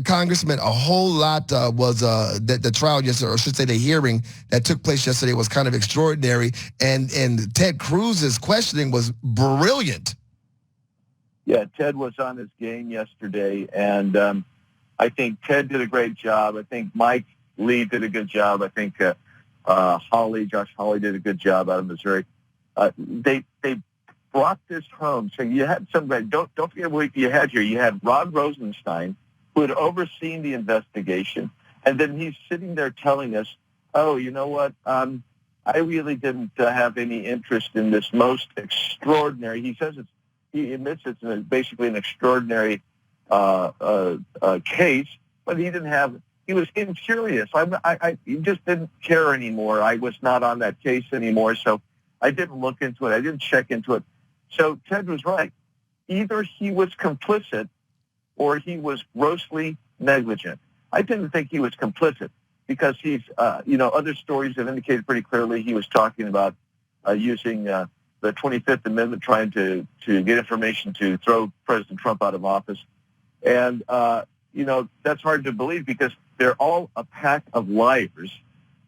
Congressman, a whole lot was the trial yesterday, or I should say the hearing that took place yesterday was kind of extraordinary, and Ted Cruz's questioning was brilliant. Yeah, Ted was on his game yesterday, and I think Ted did a great job. I think Mike Lee did a good job. I think Josh Hawley did a good job out of Missouri. They brought this home. So you had somebody, don't forget what you had here. You had Rod Rosenstein, who had overseen the investigation, and then he's sitting there telling us, oh, you know what, I really didn't have any interest in this most extraordinary, he admits it's basically an extraordinary case, but he was incurious. He just didn't care anymore. I was not on that case anymore, so I didn't look into it. I didn't check into it. So Ted was right. Either he was complicit or he was grossly negligent. I didn't think he was complicit because he's, other stories have indicated pretty clearly he was talking about using the 25th Amendment, trying to get information to throw President Trump out of office. And, that's hard to believe because they're all a pack of liars.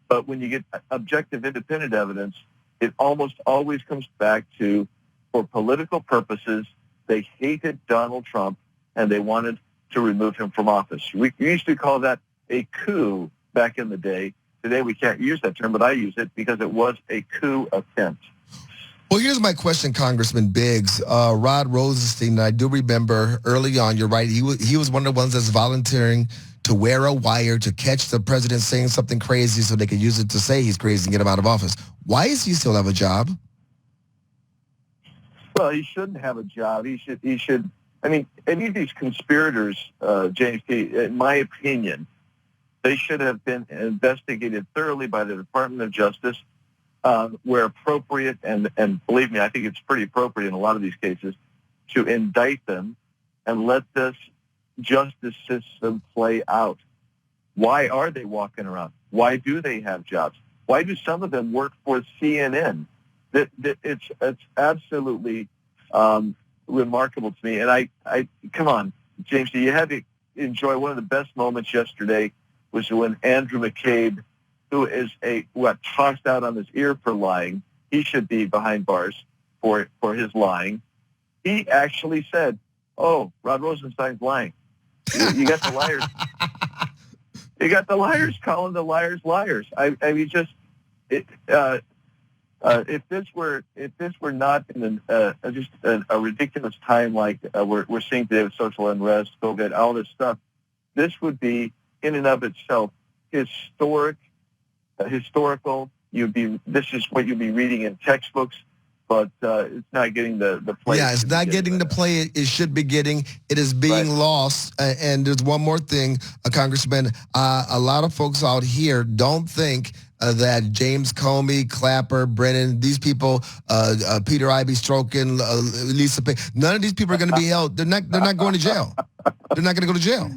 But when you get objective, independent evidence, it almost always comes back to, for political purposes, they hated Donald Trump and they wanted to remove him from office. We used to call that a coup back in the day. Today we can't use that term, but I use it because it was a coup attempt. Well, here's my question, Congressman Biggs. Rod Rosenstein, I do remember early on, you're right, he was one of the ones that's volunteering to wear a wire to catch the president saying something crazy so they could use it to say he's crazy and get him out of office. Why does he still have a job? Well, he shouldn't have a job. He should. I mean, any of these conspirators, James P., in my opinion, they should have been investigated thoroughly by the Department of Justice, where appropriate, and believe me, I think it's pretty appropriate in a lot of these cases, to indict them and let this justice system play out. Why are they walking around? Why do they have jobs? Why do some of them work for CNN? It's absolutely remarkable to me. And I come on, James, you had to enjoy one of the best moments yesterday was when Andrew McCabe, who is tossed out on his ear for lying, he should be behind bars for his lying. He actually said, "Oh, Rod Rosenstein's lying." You got the liars. You got the liars calling the liars liars. I mean, just it. If this were not in just a ridiculous time like we're seeing today with social unrest, COVID, all this stuff, this would be in and of itself historical. This is what you'd be reading in textbooks, but it's not getting the play. Yeah, it's not getting the play it should be getting. It is being lost. And there's one more thing, Congressman. A lot of folks out here don't think that James Comey, Clapper, Brennan, these people, Peter Ivey, Strokin, Lisa Payne, none of these people are going to be held. They're not going to jail. They're not going to go to jail.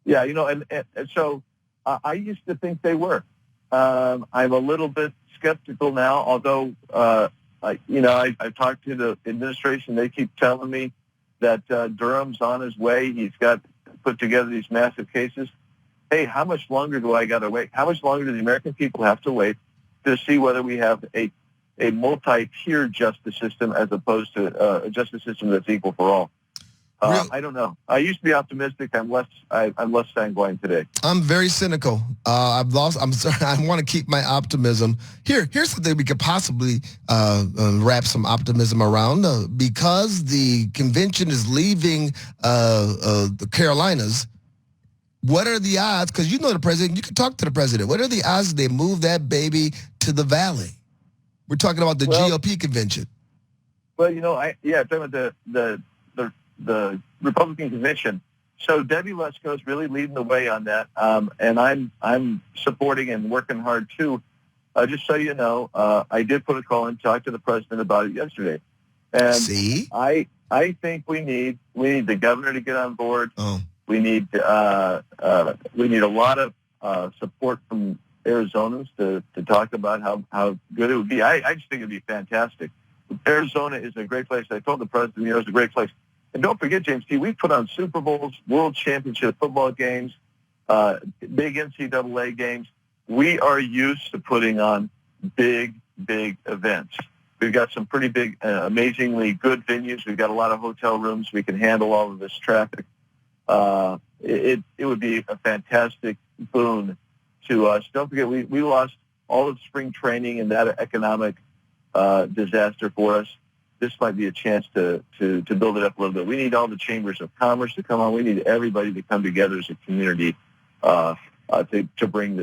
Yeah, and so I used to think they were. I'm a little bit skeptical now, although, I've talked to the administration. They keep telling me that Durham's on his way. He's got put together these massive cases. Hey, how much longer do I got to wait? How much longer do the American people have to wait to see whether we have a multi-tiered justice system as opposed to a justice system that's equal for all? I don't know. I used to be optimistic. I'm less sanguine today. I'm very cynical. I'm sorry. I want to keep my optimism. Here's something we could possibly wrap some optimism around. Because the convention is leaving the Carolinas, what are the odds? Because you know the president. You can talk to the president. What are the odds they move that baby to the Valley? We're talking about the GOP convention. Well, talking about the Republican convention. So Debbie Lesko is really leading the way on that, and I'm supporting and working hard too. Just so you know, I did put a call and talk to the president about it yesterday. And see, I think we need the governor to get on board. Oh. We need a lot of support from Arizonans to talk about how good it would be. I just think it would be fantastic. Arizona is a great place. I told the president, it's a great place. And don't forget, James T., we put on Super Bowls, World Championship football games, big NCAA games. We are used to putting on big events. We've got some pretty big, amazingly good venues. We've got a lot of hotel rooms. We can handle all of this traffic. It would be a fantastic boon to us. Don't forget, we lost all of spring training and that economic disaster for us. This might be a chance to build it up a little bit. We need all the chambers of commerce to come on. We need everybody to come together as a community to bring this